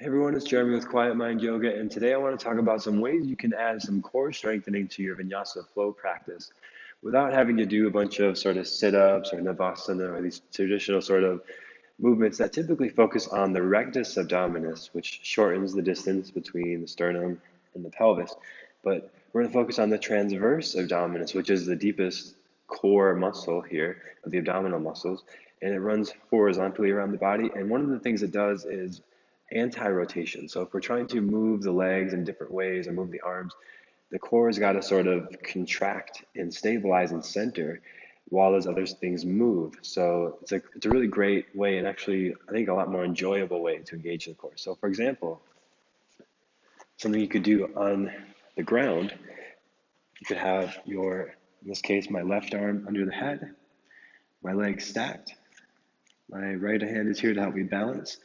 Hey everyone, it's Jeremy with Quiet Mind Yoga, and today I want to talk about some ways you can add some core strengthening to your vinyasa flow practice without having to do a bunch of sort of sit-ups or navasana or these traditional sort of movements that typically focus on the rectus abdominis, which shortens the distance between the sternum and the pelvis. But we're going to focus on the transverse abdominis, which is the deepest core muscle here of the abdominal muscles, and it runs horizontally around the body. And one of the things it does is anti-rotation. So if we're trying to move the legs in different ways or move the arms, the core has got to sort of contract and stabilize and center while those other things move. So it's a really great way, and actually I think a lot more enjoyable way to engage the core. So for example, something you could do on the ground, you could have in this case, my left arm under the head, my legs stacked, my right hand is here to help me balance,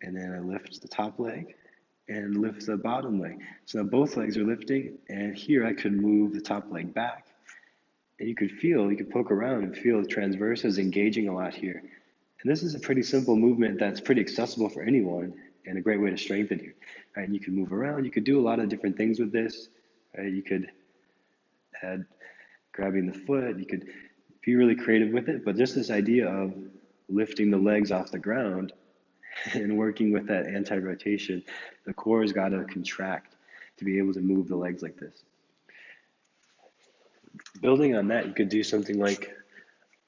and then I lift the top leg and lift the bottom leg. So now both legs are lifting, and here I could move the top leg back. And you could poke around and feel the transverse is engaging a lot here. And this is a pretty simple movement that's pretty accessible for anyone and a great way to strengthen here. Right? And you can move around, you could do a lot of different things with this. Right? You could add grabbing the foot, you could be really creative with it, but just this idea of lifting the legs off the ground and working with that anti-rotation, the core has got to contract to be able to move the legs like this. Building on that, you could do something like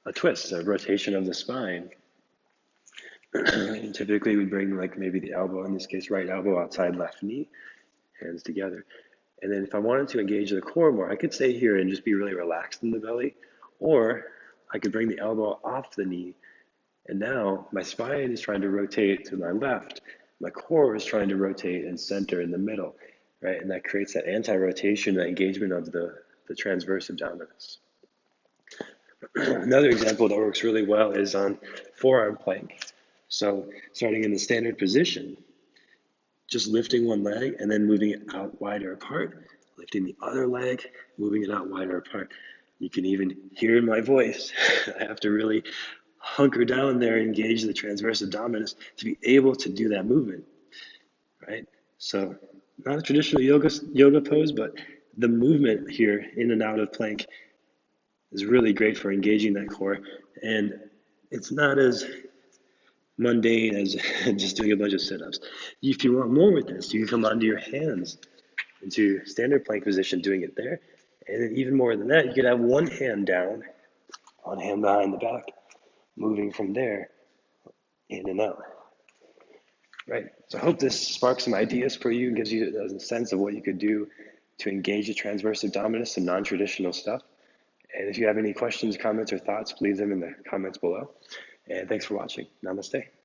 a twist, a rotation of the spine. And typically we bring like maybe the elbow, in this case, right elbow outside left knee, hands together. And then if I wanted to engage the core more, I could stay here and just be really relaxed in the belly, or I could bring the elbow off the knee. And now my spine is trying to rotate to my left. My core is trying to rotate and center in the middle, right? And that creates that anti-rotation, that engagement of the transverse abdominis. Another example that works really well is on forearm plank. So starting in the standard position, just lifting one leg and then moving it out wider apart, lifting the other leg, moving it out wider apart. You can even hear in my voice, I have to really hunker down there, engage the transverse abdominis to be able to do that movement, right? So not a traditional yoga pose, but the movement here in and out of plank is really great for engaging that core. And it's not as mundane as just doing a bunch of sit-ups. If you want more with this, you can come onto your hands into standard plank position, doing it there. And then even more than that, you could have one hand down, one hand behind the back, moving from there in and out. Right. So I hope this sparks some ideas for you and gives you a sense of what you could do to engage the transverse abdominis, some non-traditional stuff. And if you have any questions, comments, or thoughts, leave them in the comments below. And thanks for watching. Namaste.